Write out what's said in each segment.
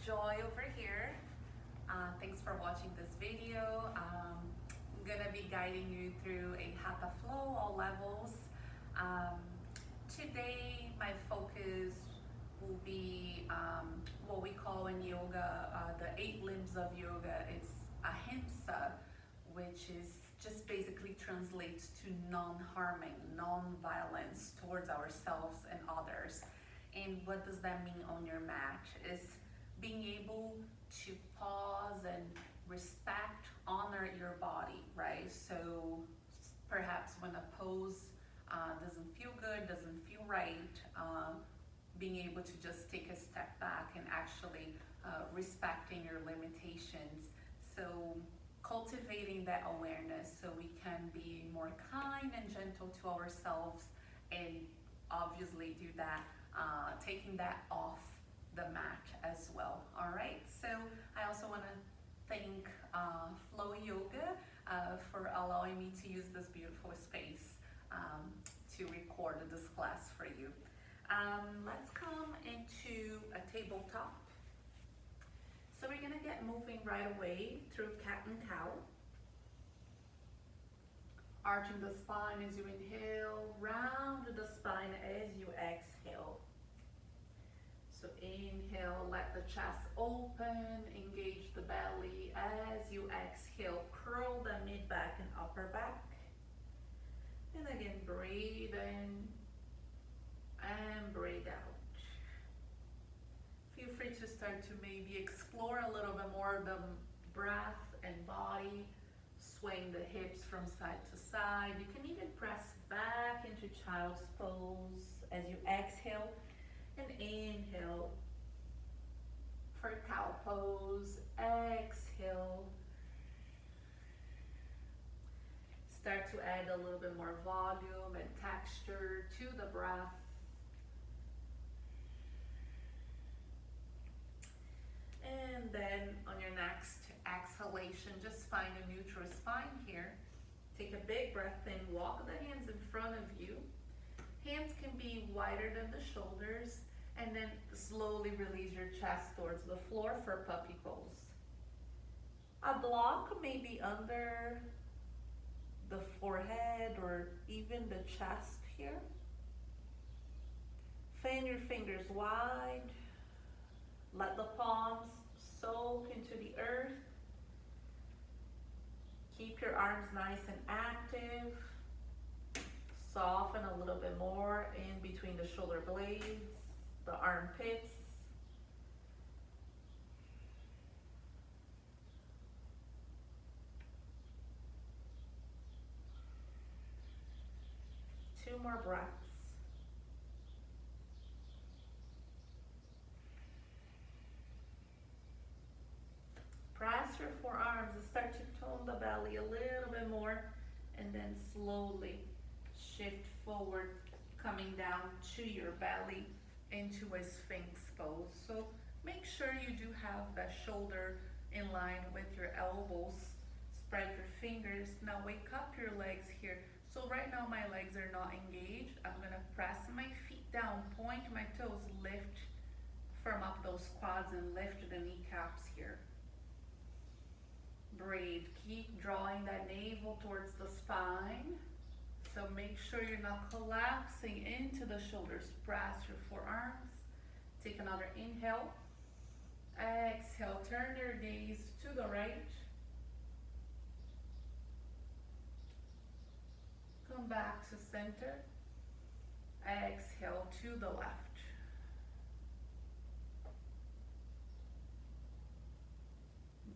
Joy over here. Thanks for watching this video. I'm gonna be guiding you through a Hatha flow, all levels. Um, Today, my focus will be what we call in yoga the 8 limbs of yoga. It's ahimsa, which is just basically translates to non-harming, non-violence towards ourselves and others. And what does that mean on your mat? Is being able to pause and respect, honor your body, right? So perhaps when a pose doesn't feel good, doesn't feel right, being able to just take a step back and actually respecting your limitations. So cultivating that awareness so we can be more kind and gentle to ourselves, and obviously do that, taking that off the mat as well. All right, so I also want to thank Flow Yoga for allowing me to use this beautiful space to record this class for you. Let's come into a tabletop. So we're gonna get moving right away through cat and cow. Arching the spine as you inhale, round the spine as you exhale. So inhale, let the chest open, engage the belly. As you exhale, curl the mid back and upper back. And again, breathe in and breathe out. Feel free to start to maybe explore a little bit more the breath and body, swaying the hips from side to side. You can even press back into child's pose as you exhale, and inhale for cow pose. Exhale. Start to add a little bit more volume and texture to the breath. And then on your next exhalation, just find a neutral spine here. Take a big breath in, walk the hands in front of you. Hands can be wider than the shoulders, and then slowly release your chest towards the floor for puppy pose. A block may be under the forehead or even the chest here. Fan your fingers wide. Let the palms soak into the earth. Keep your arms nice and active. Soften a little bit more in between the shoulder blades, the armpits. Two more breaths. Press your forearms and start to tone the belly a little bit more, and then slowly shift forward, coming down to your belly into a Sphinx pose. So make sure you do have that shoulder in line with your elbows. Spread your fingers. Now wake up your legs here. So right now my legs are not engaged. I'm gonna press my feet down, point my toes, lift, firm up those quads and lift the kneecaps here. Breathe, keep drawing that navel towards the spine. So make sure you're not collapsing into the shoulders. Press your forearms. Take another inhale. Exhale, turn your gaze to the right. Come back to center. Exhale to the left.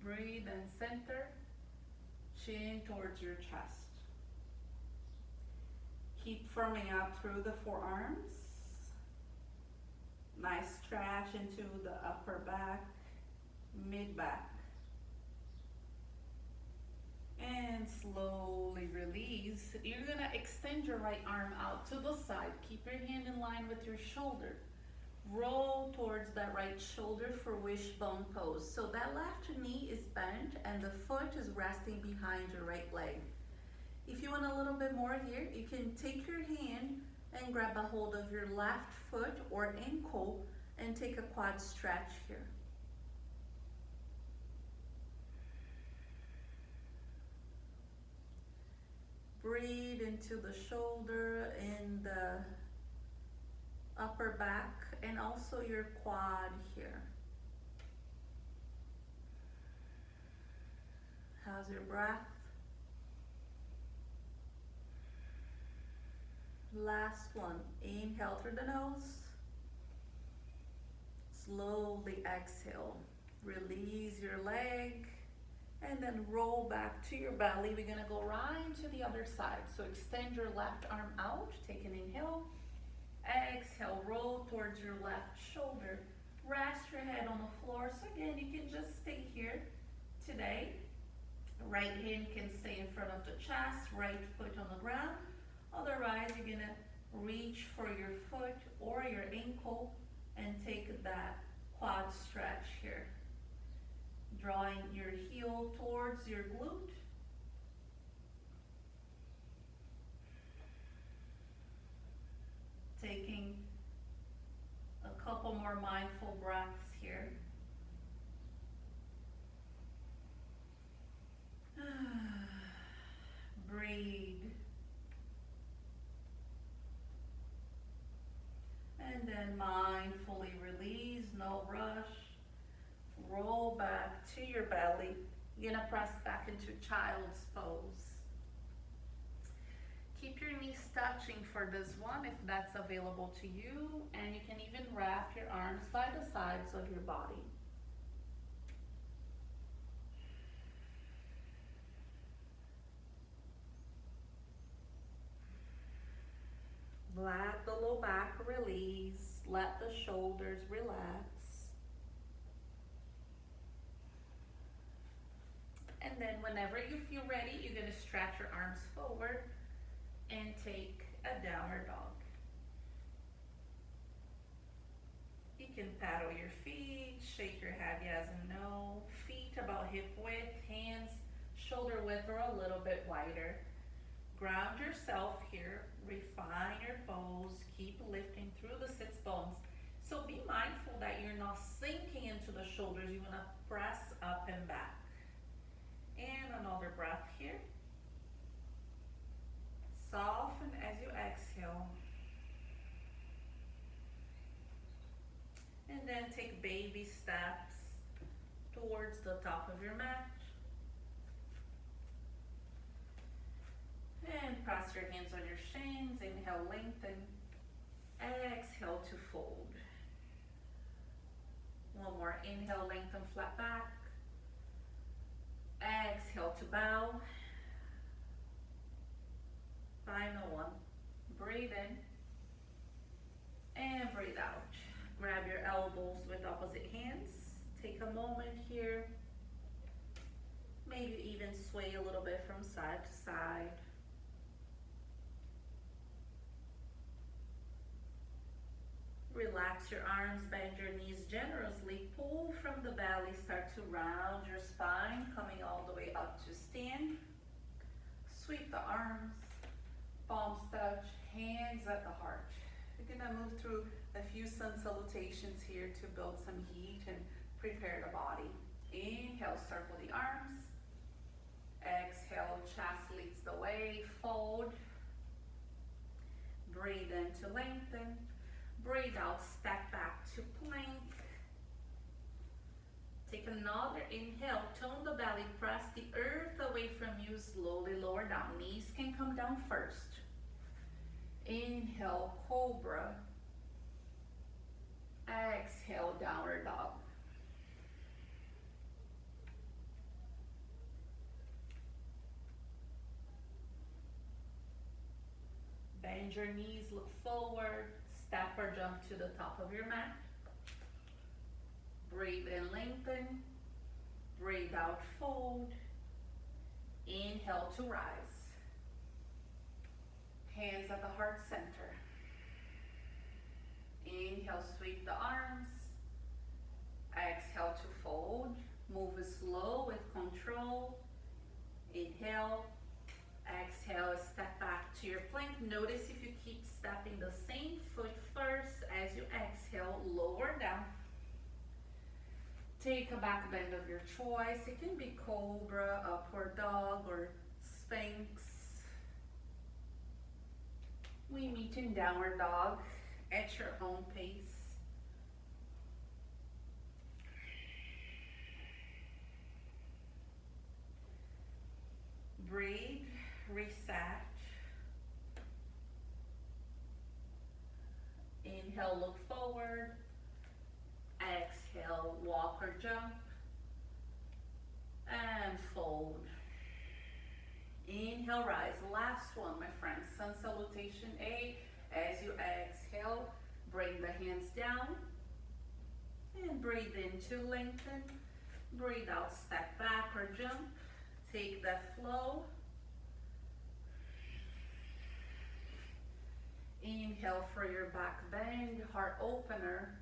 Breathe and center. Chin towards your chest. Keep firming up through the forearms. Nice stretch into the upper back, mid back. And slowly release. You're gonna extend your right arm out to the side. Keep your hand in line with your shoulder. Roll towards that right shoulder for wishbone pose. So that left knee is bent and the foot is resting behind your right leg. If you want a little bit more here, you can take your hand and grab a hold of your left foot or ankle and take a quad stretch here. into the shoulder and the upper back and also your quad here. How's your breath? Last one. Inhale through the nose. Slowly exhale. Release your leg and then roll back to your belly. We're gonna go right to the other side. So extend your left arm out. Take an inhale. Exhale, roll towards your left shoulder. Rest your head on the floor. So again, you can just stay here today. Right hand can stay in front of the chest, right foot on the ground. Otherwise, you're gonna reach for your foot or your ankle and take that quad stretch here. Drawing your heel towards your glute. Taking a couple more mindful breaths here. Breathe. And then mindfully release, no rush. Roll back to your belly. You're gonna press back into child's pose. Keep your knees touching for this one if that's available to you, and you can even wrap your arms by the sides of your body. Let the low back release. Let the shoulders relax. And then whenever you feel ready, you're gonna stretch your arms forward and take a downward dog. You can paddle your feet, shake your head yes and no. Feet about hip width, hands shoulder width or a little bit wider. Ground yourself here, refine your pose, keep lifting through the sits bones. So be mindful that you're not sinking into the shoulders, you wanna press up and back. And another breath here. Soften as you exhale. And then take baby steps towards the top of your mat. And press your hands on your shins. Inhale, lengthen. Exhale to fold. One more. Inhale, lengthen, flat back. Exhale to bow. Final one. Breathe in and breathe out. Grab your elbows with opposite hands. Take a moment here. Maybe even sway a little bit from side to side. Relax your arms, bend your knees generously. Pull from the belly, start to round your spine, coming all the way up to stand. Sweep the arms, palms touch, hands at the heart. You're gonna move through a few sun salutations here to build some heat and prepare the body. Inhale, circle the arms. Exhale, chest leads the way, fold. Breathe in to lengthen. Breathe out, step back to plank. Take another inhale, tone the belly, press the earth away from you, slowly lower down. Knees can come down first. Inhale, cobra. Exhale, downward dog. Bend your knees, look forward. Step or jump to the top of your mat. Breathe in, lengthen. Breathe out, fold. Inhale to rise. Hands at the heart center. Inhale, sweep the arms. Exhale to fold. Move slow with control. Inhale. Exhale, step back to your plank. Notice if you keep stepping the same foot first as you exhale, lower down. Take a back bend of your choice. It can be cobra, upward dog, or sphinx. We meet in downward dog at your own pace. Breathe, reset. Inhale, look forward. Exhale, walk or jump. And fold. Inhale, rise. Last one, my friends. Sun salutation A. As you exhale, bring the hands down. And breathe in to lengthen. Breathe out, step back or jump. Take that flow. Inhale for your back bend, heart opener.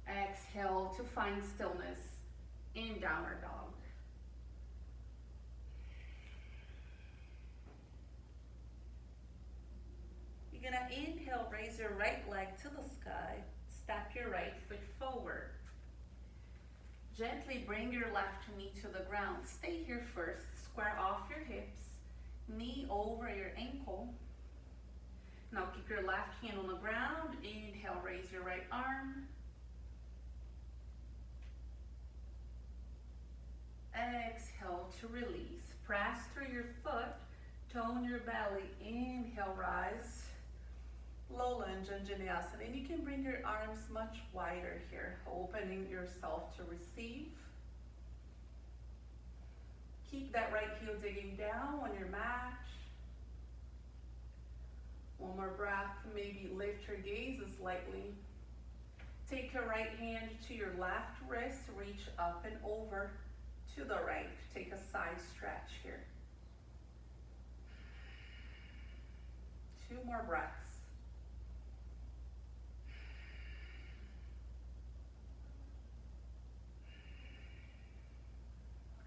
Exhale to find stillness in downward dog. You're gonna inhale, raise your right leg to the sky. Step your right foot forward. Gently bring your left knee to the ground. Stay here first. Square off your hips. Knee over your ankle. Now keep your left hand on the ground. Inhale, raise your right arm. Exhale to release. Press through your foot. Tone your belly. Inhale, rise. Low lunge, Anjaneyasana. And you can bring your arms much wider here, opening yourself to receive. Keep that right heel digging down on your mat. One more breath. Maybe lift your gaze slightly. Take your right hand to your left wrist. Reach up and over to the right. Take a side stretch here. 2 more breaths.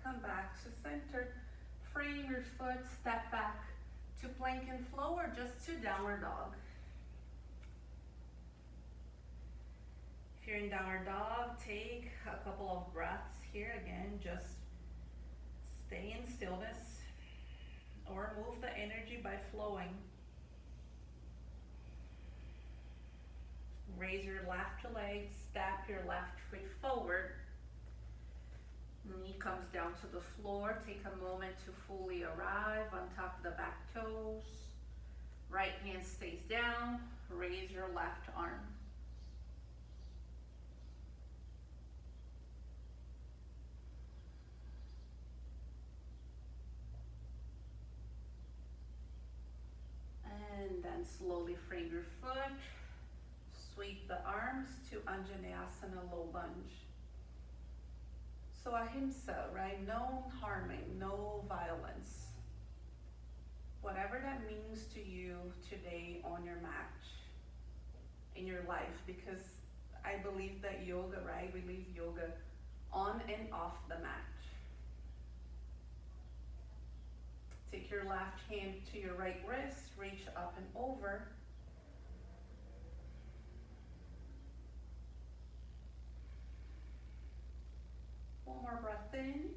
Come back to center. Frame your foot, step back to plank and flow or just to downward dog. If you're in downward dog, take a couple of breaths here. Again, just stay in stillness or move the energy by flowing. Raise your left leg, step your left foot forward. Knee comes down to the floor. Take a moment to fully arrive on top of the back toes. Right hand stays down. Raise your left arm. And then slowly frame your foot. Sweep the arms to Anjaneyasana, low lunge. So ahimsa, right? No harming, no violence. Whatever that means to you today on your mat, in your life, because I believe that yoga, right? We leave yoga on and off the mat. Take your left hand to your right wrist, reach up and over. One more breath in.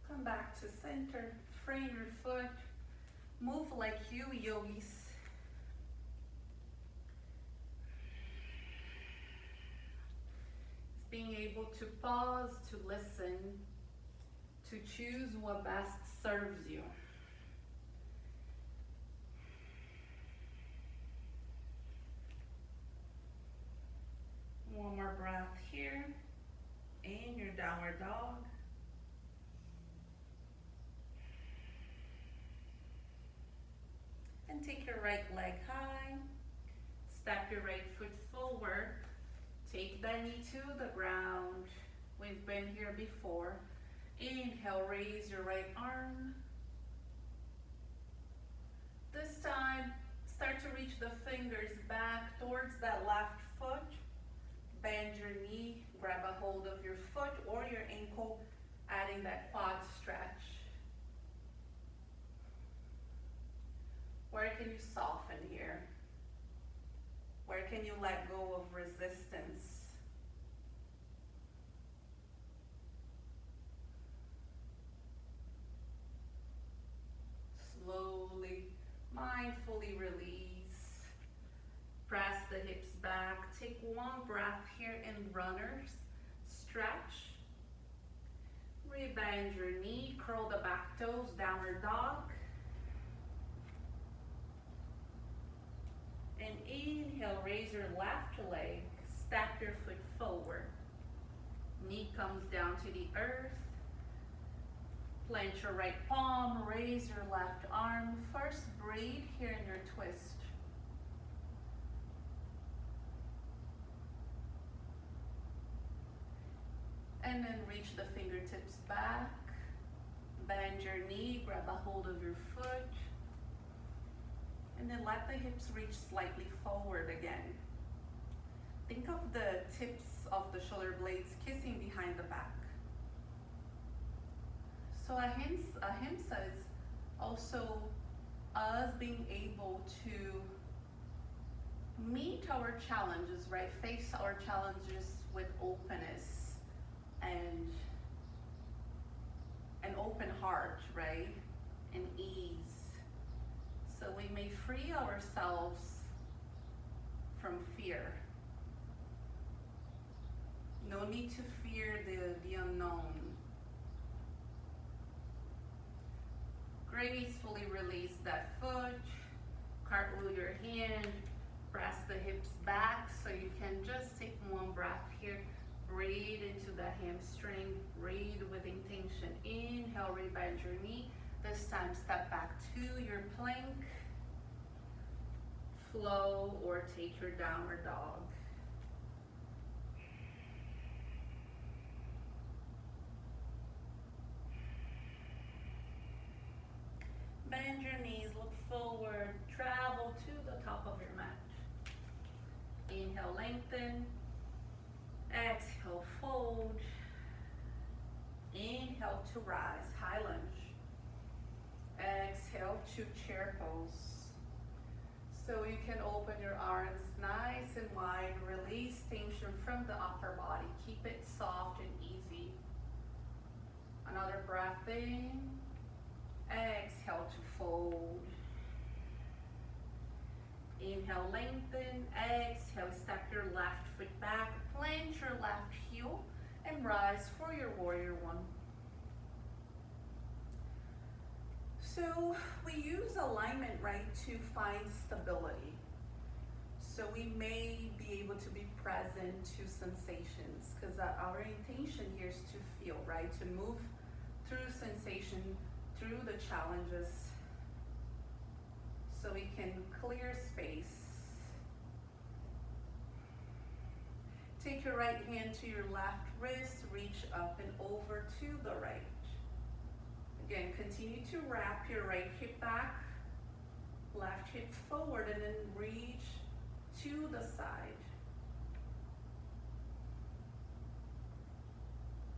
Come back to center. Frame your foot. Move like you yogis. It's being able to pause, to listen, to choose what best serves you. One more breath here. In your downward dog. And take your right leg high. Step your right foot forward. Take that knee to the ground. We've been here before. Inhale, raise your right arm. This time, start to reach the fingers back towards that left foot. Bend your knee, grab a hold of your foot or your ankle, adding that quad stretch. Where can you soften here? Where can you let go of resistance? Slowly runners. Stretch. Rebend your knee, curl the back toes, downward dog. And inhale, raise your left leg, step your foot forward. Knee comes down to the earth. Plant your right palm, raise your left arm. First, breathe here in your twist. And then reach the fingertips back. Bend your knee, grab a hold of your foot. And then let the hips reach slightly forward again. Think of the tips of the shoulder blades kissing behind the back. So ahimsa is also us being able to meet our challenges, right? Face our challenges with openness and an open heart, right? And ease. So we may free ourselves from fear. No need to fear the unknown. Gracefully release that foot, cartwheel your hand, press the hips back so you can just take one breath here. Breathe into the hamstring, breathe with intention. Inhale, rebend your knee. This time step back to your plank, flow, or take your downward dog. Bend your knees, look forward, travel to the top of your mat. Inhale, lengthen. Exhale, fold. Inhale to rise, high lunge. Exhale to chair pose. So you can open your arms nice and wide, release tension from the upper body. Keep it soft and easy. Another breath in. Exhale to fold. Inhale, lengthen. Exhale, step your left foot back, plant your left heel, and rise for your warrior one. So we use alignment, right, to find stability. So we may be able to be present to sensations, because our intention here is to feel, right, to move through sensation, through the challenges, so we can clear space. Take your right hand to your left wrist, reach up and over to the right. Again, continue to wrap your right hip back, left hip forward, and then reach to the side.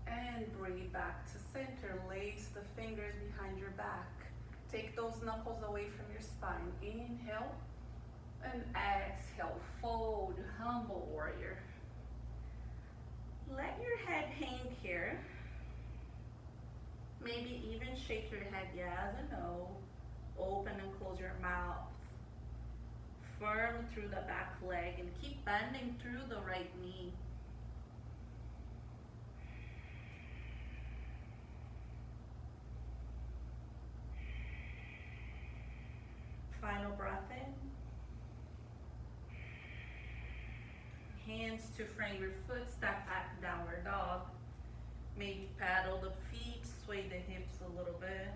And breathe back to center. Lace the fingers behind your back. Take those knuckles away from your spine. Inhale and exhale. Fold, humble warrior. Let your head hang here. Maybe even shake your head yes or no. Open and close your mouth. Firm through the back leg and keep bending through the right knee. Final breath in. Hands to frame your foot, step back, downward dog. Maybe paddle the feet, sway the hips a little bit.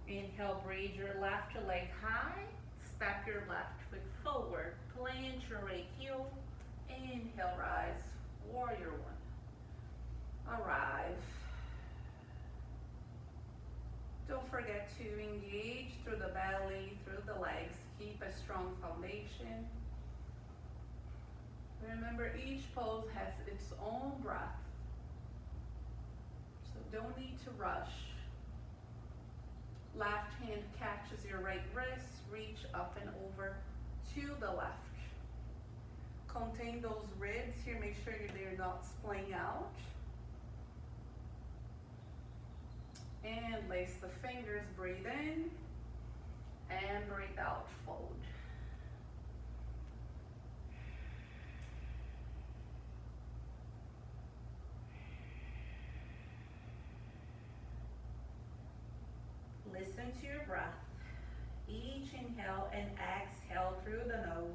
Inhale, breathe your left leg high. Step your left foot forward. Plant your right heel. Inhale, rise. Warrior one. Arrive. Don't forget to engage through the belly, through the legs. Keep a strong foundation. Remember, each pose has its own breath. So don't need to rush. Left hand catches your right wrist, reach up and over to the left. Contain those ribs here, make sure they're not splaying out. And lace the fingers, breathe in, and breathe out, fold. into your breath. Each inhale and exhale through the nose.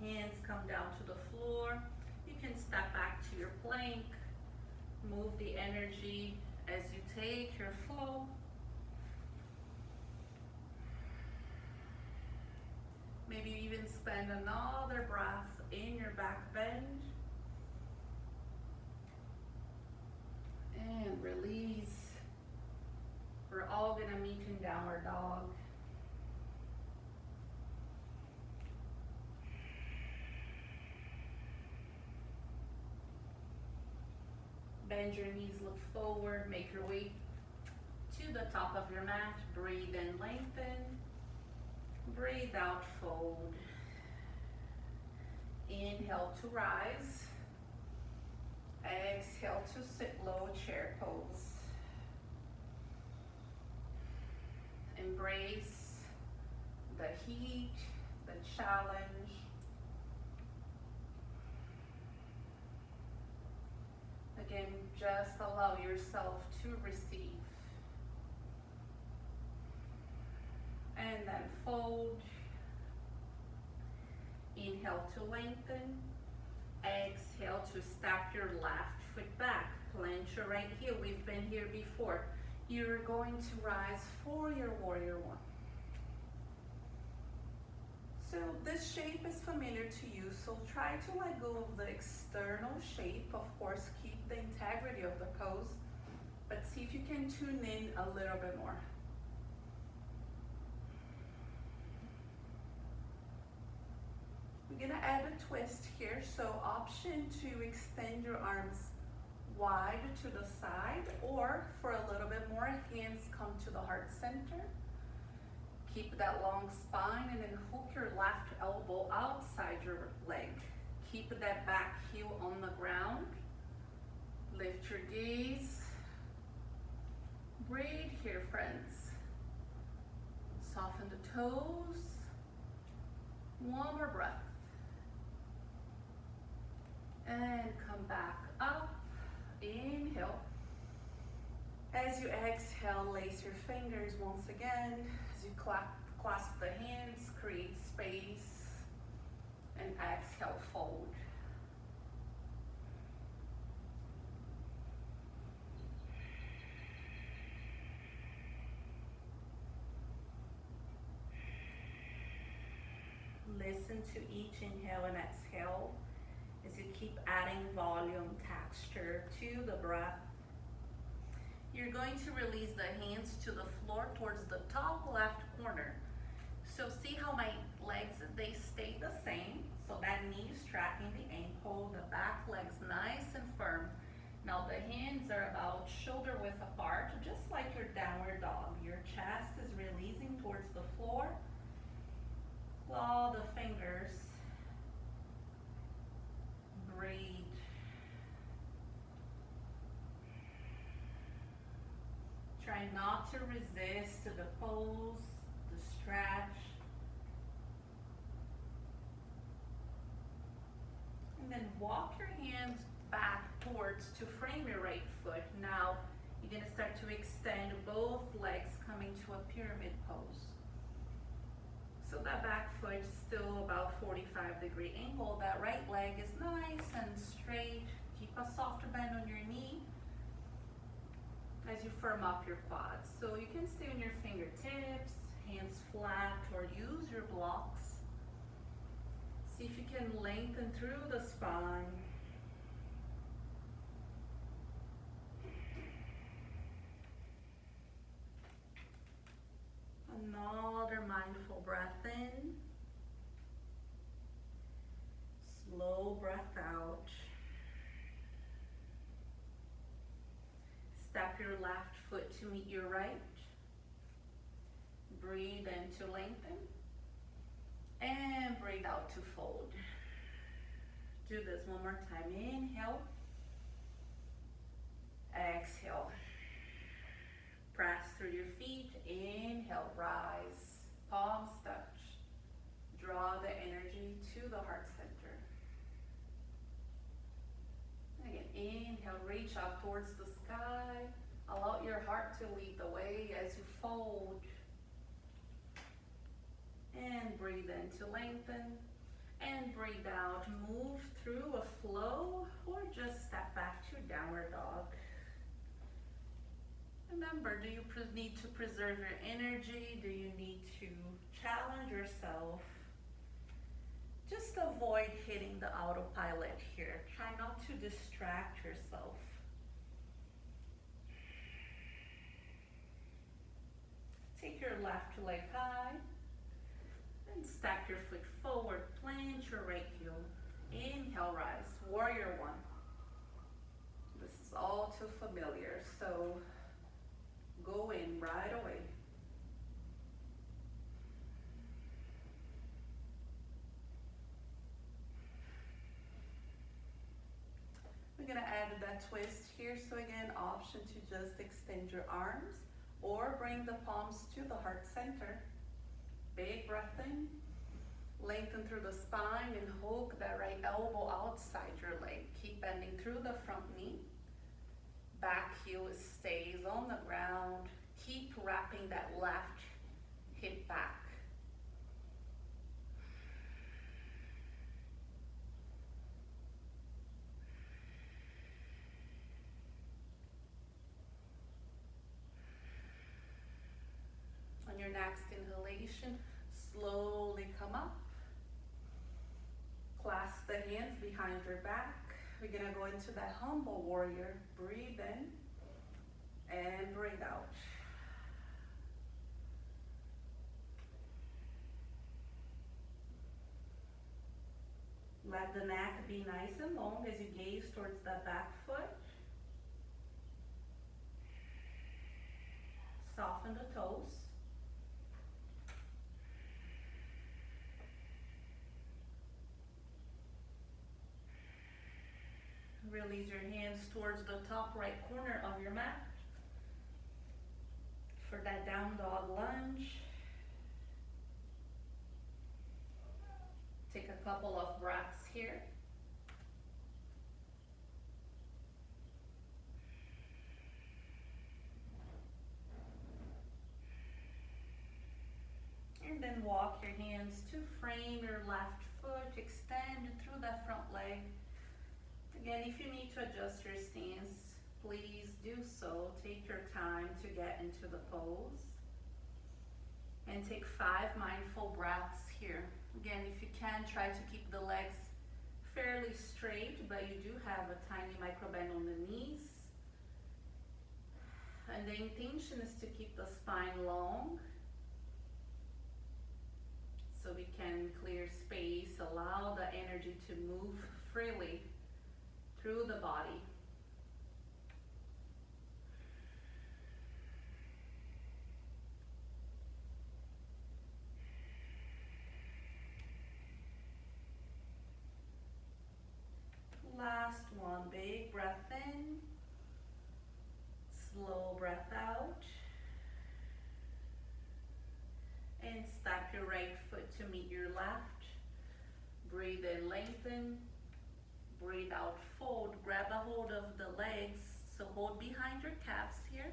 Hands come down to the floor. You can step back to your plank. Move the energy as you take your flow. Maybe even spend another breath in your back bend. And release. We're all gonna meet in downward dog. Bend your knees, look forward, make your way to the top of your mat. Breathe in, lengthen. Breathe out, fold. Inhale to rise. Exhale to sit low, chair pose. Embrace the heat, the challenge. Again, just allow yourself to receive. And then fold. Inhale to lengthen. Exhale to step your left foot back. Plant your right heel. We've been here before. You're going to rise for your warrior one. So this shape is familiar to you, so try to let go of the external shape. Of course, keep the integrity of the pose, but see if you can tune in a little bit more. We're gonna add a twist here, so option to extend your arms wide to the side, or for a little bit more, hands come to the heart center. Keep that long spine and then hook your left elbow outside your leg. Keep that back heel on the ground. Lift your gaze. Breathe here, friends. Soften the toes. One more breath. And come back up. Inhale. As you exhale, lace your fingers once again. As you clasp the hands, create space. And exhale, fold. Listen to each inhale and exhale as you keep adding volume, texture to the breath. You're going to release the hands to the floor towards the top left corner. So see how my legs, they stay the same. So that knee is tracking the ankle, the back leg's nice and firm. Now the hands are about shoulder width apart, just like your downward dog. Your chest is releasing towards the floor. Claw the fingers. Breathe. Try not to resist the pose, the stretch. And then walk your hands back towards to frame your right foot. Now you're gonna start to extend both legs coming to a pyramid pose. So that back foot is still about 45-degree angle. That right leg is nice and straight. Keep a softer bend on your knee as you firm up your quads. So you can stay on your fingertips, hands flat, or use your blocks. See if you can lengthen through the spine. Another mindful breath in. Slow breath out. Step your left foot to meet your right. Breathe in to lengthen. And breathe out to fold. Do this one more time. Inhale. Exhale. Press through your feet. Inhale, rise. Palms touch. Draw the energy to the heart center. Inhale, reach up towards the sky. Allow your heart to lead the way as you fold. And breathe in to lengthen. And breathe out. Move through a flow or just step back to downward dog. Remember, do you need to preserve your energy? Do you need to challenge yourself? Just avoid hitting the autopilot here. Try not to distract yourself. Take your left leg high and stack your foot forward. Plant your right heel. Inhale, rise. Warrior one. This is all too familiar, so go in right away. We're gonna add that twist here. So again, option to just extend your arms or bring the palms to the heart center. Big breath in. Lengthen through the spine and hook that right elbow outside your leg. Keep bending through the front knee. Back heel stays on the ground. Keep wrapping that left hip back. On your next inhalation, slowly come up. Clasp the hands behind your back. We're gonna go into that humble warrior. Breathe in and breathe out. Let the neck be nice and long as you gaze towards the back foot. Soften the toes. Release your hands towards the top right corner of your mat for that down dog lunge. Take a couple of breaths here. And then walk your hands to frame your left foot, extend through that front leg. Again, if you need to adjust your stance, please do so. Take your time to get into the pose. And take 5 mindful breaths here. Again, if you can, try to keep the legs fairly straight, but you do have a tiny micro bend on the knees. And the intention is to keep the spine long so we can clear space, allow the energy to move freely through the body. Last one, big breath in, slow breath out, and step your right foot to meet your left. Breathe in, lengthen, breathe out, fold, grab a hold of the legs, so hold behind your calves here,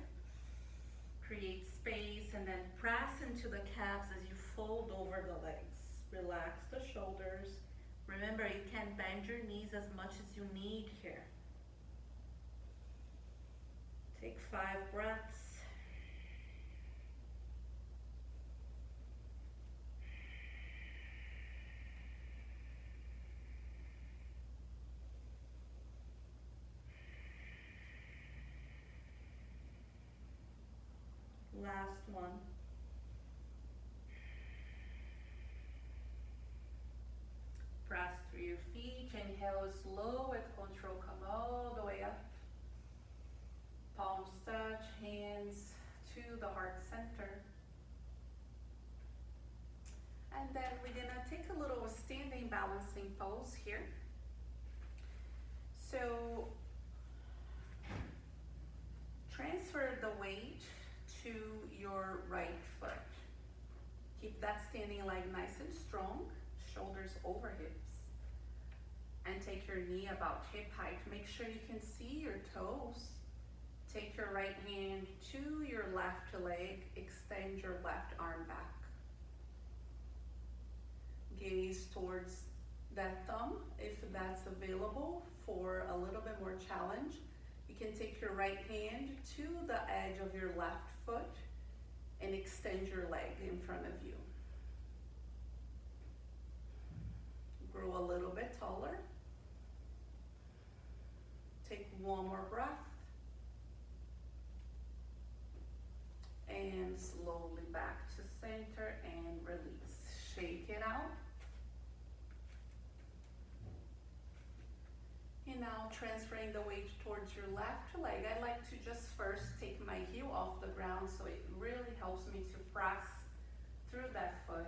create space, and then press into the calves as you fold over the legs. Relax the shoulders. Remember, you can bend your knees as much as you need here. Take 5 breaths. Last one. Press through your feet. Inhale slow with control. Come all the way up. Palms touch, hands to the heart center. And then we're gonna take a little standing balancing pose here. So transfer the weight to your right foot. Keep that standing leg nice and strong, shoulders over hips. and take your knee about hip height. Make sure you can see your toes. Take your right hand to your left leg, extend your left arm back. Gaze towards that thumb if that's available for a little bit more challenge. You can take your right hand to the edge of your left foot and extend your leg in front of you. Grow a little bit taller. Take one more breath. And slowly back to center and release. Shake it out. And now transferring the weight towards your left leg. I like to just first take my heel off the ground so it really helps me to press through that foot.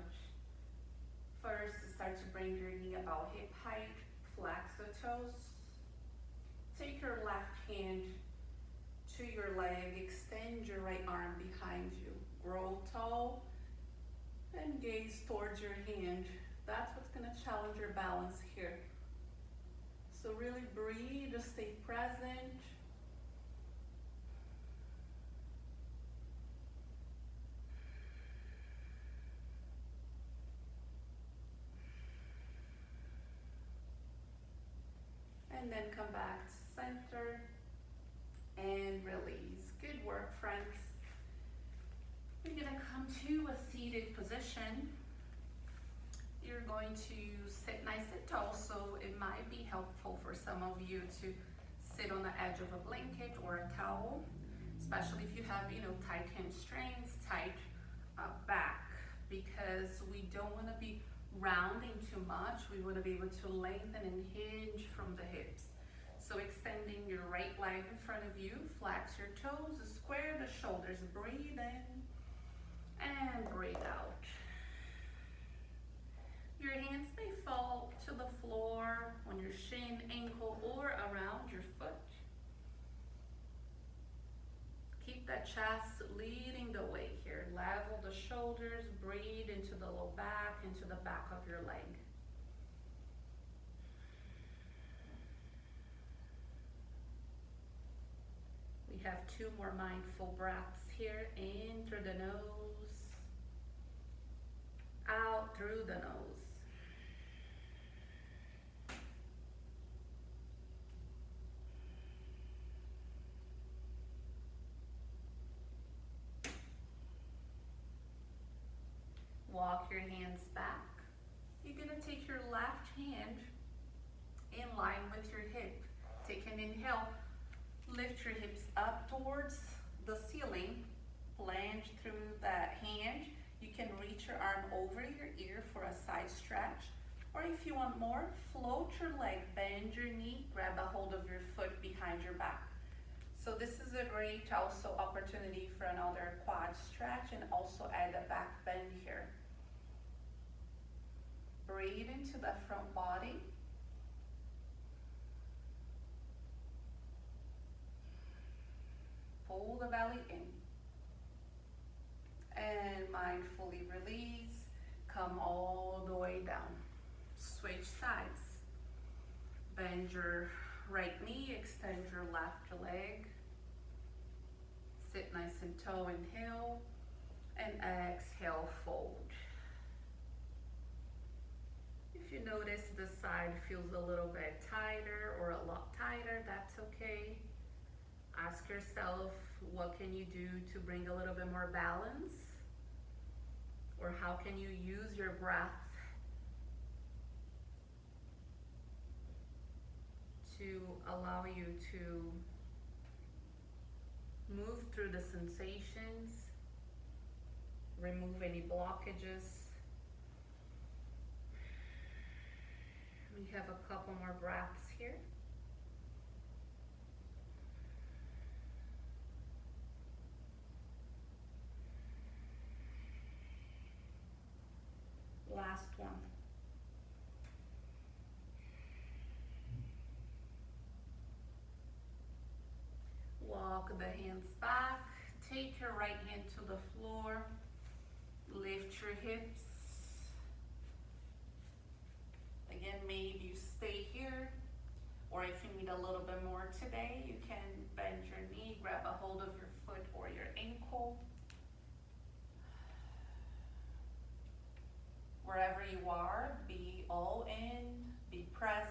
First, start to bring your knee about hip height, flex the toes. Take your left hand to your leg, extend your right arm behind you. Grow tall and gaze towards your hand. That's what's gonna challenge your balance here. So really breathe, stay present. And then come back to center and release. Good work, friends. You're gonna come to a seated position. You're going to sit nice and tall, so it might be helpful for some of you to sit on the edge of a blanket or a towel, especially if you have, tight hamstrings, tight back, because we don't want to be rounding too much. We want to be able to lengthen and hinge from the hips. So extending your right leg in front of you, flex your toes, square the shoulders, breathe in and breathe out. Your hands may fall to the floor on your shin, ankle, or around your foot. Keep that chest leading the way here. Level the shoulders, breathe into the low back, into the back of your leg. We have 2 more mindful breaths here. In through the nose, out through the nose. Walk your hands back. You're gonna take your left hand in line with your hip. Take an inhale, lift your hips up towards the ceiling, plunge through that hand. You can reach your arm over your ear for a side stretch, or if you want more, float your leg, bend your knee, grab a hold of your foot behind your back. So this is a great also opportunity for another quad stretch, and also add a back bend here. Breathe into the front body. Pull the belly in. And mindfully release. Come all the way down. Switch sides. Bend your right knee, extend your left leg. Sit nice and tall, inhale, and exhale, fold. If you notice the side feels a little bit tighter or a lot tighter, that's okay. Ask yourself, what can you do to bring a little bit more balance? Or how can you use your breath to allow you to move through the sensations, remove any blockages. We have a couple more breaths here. Last one. Walk the hands back. Take your right hand to the floor. Lift your hips. Again, maybe you stay here or if you need a little bit more today, you can bend your knee, grab a hold of your foot or your ankle. Wherever you are, be all in, be present.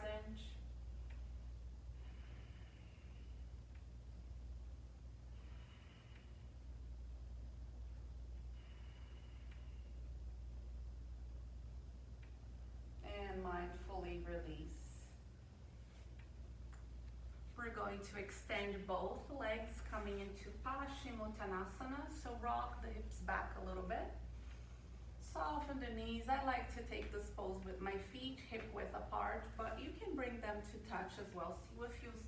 And mindfully release. We're going to extend both legs coming into Paschimottanasana. So rock the hips back a little bit. Soften the knees. I like to take this pose with my feet hip width apart, but you can bring them to touch as well. See what feels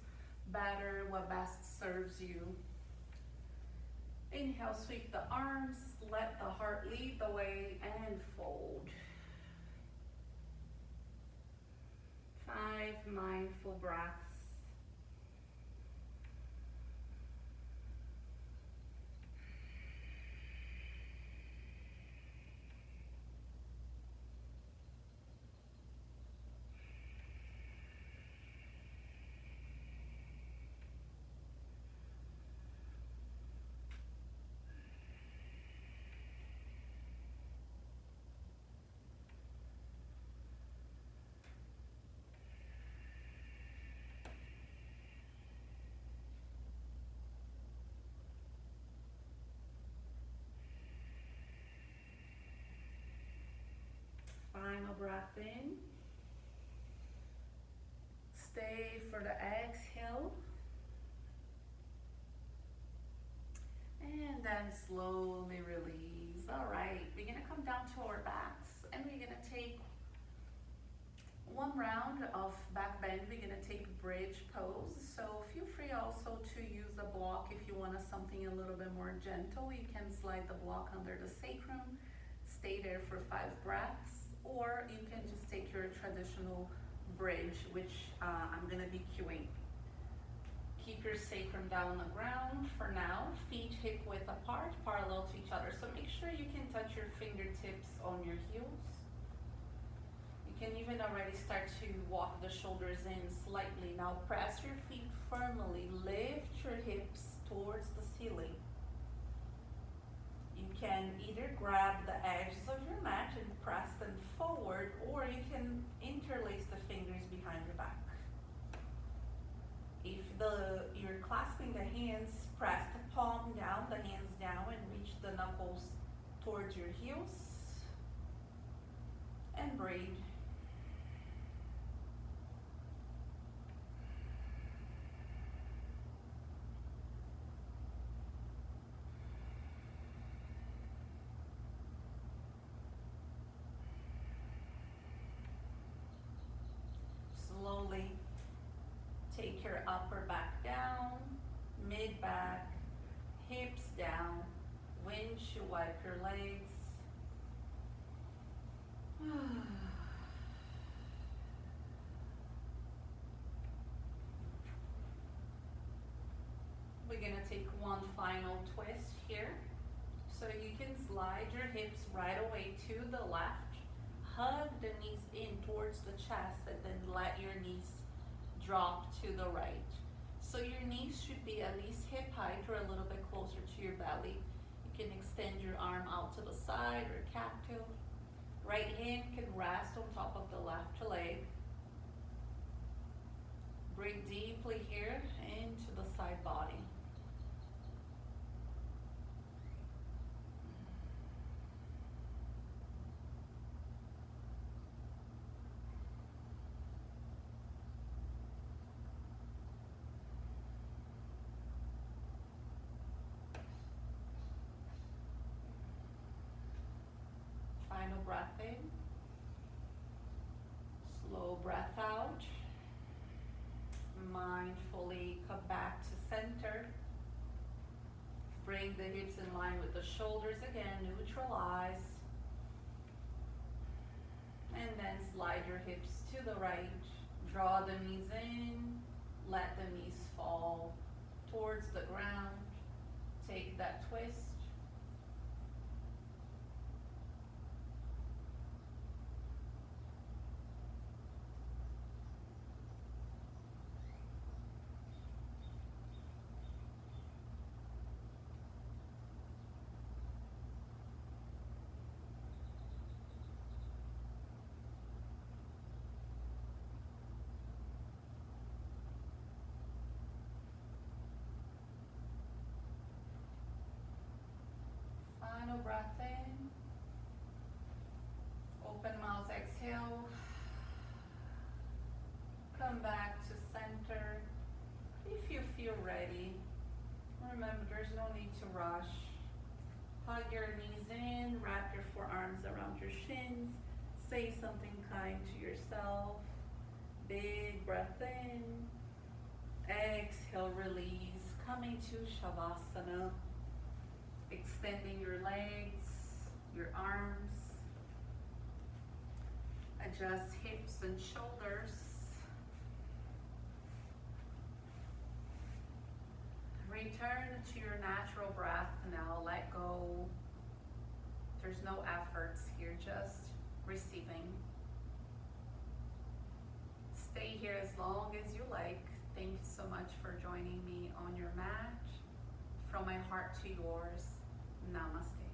better, what best serves you. Inhale, sweep the arms, let the heart lead the way, and fold. 5 mindful breaths. Final breath in. Stay for the exhale. And then slowly release. All right, we're gonna come down to our backs and we're gonna take one round of back bend. We're gonna take bridge pose. So feel free also to use the block if you want something a little bit more gentle. You can slide the block under the sacrum, stay there for 5 breaths, or you can just take your traditional bridge, which I'm gonna be cueing. Keep your sacrum down on the ground for now, feet hip width apart, parallel to each other. So make sure you can touch your fingertips on your heels. You can even already start to walk the shoulders in slightly. Now press your feet firmly, lift your hips towards the ceiling. You can either grab the edges of your mat and press them forward, or you can interlace the fingers behind your back. If you're clasping the hands, press the palm down, the hands down, and reach the knuckles towards your heels. And breathe. Slowly take your upper back down, mid back, hips down, windshield wipe your legs. We're gonna take one final twist here. So you can slide your hips right away to the left. Hug the knees in towards the chest and then let your knees drop to the right. So your knees should be at least hip height or a little bit closer to your belly. You can extend your arm out to the side or cactus. Right hand can rest on top of the left leg. Breathe deeply here into the side body. Final breath in. Slow breath out. Mindfully come back to center. Bring the hips in line with the shoulders again, neutralize. And then slide your hips to the right. Draw the knees in, let the knees fall towards the ground. Take that twist. come back to center if you feel ready. Remember, there's no need to rush. Hug your knees in, wrap your forearms around your shins, say something kind to yourself. Big breath in, exhale, release, coming to Shavasana, extending your legs, your arms, adjust hips and shoulders. Return to your natural breath now, let go. There's no efforts here, just receiving. Stay here as long as you like. Thank you so much for joining me on your mat. From my heart to yours, namaste.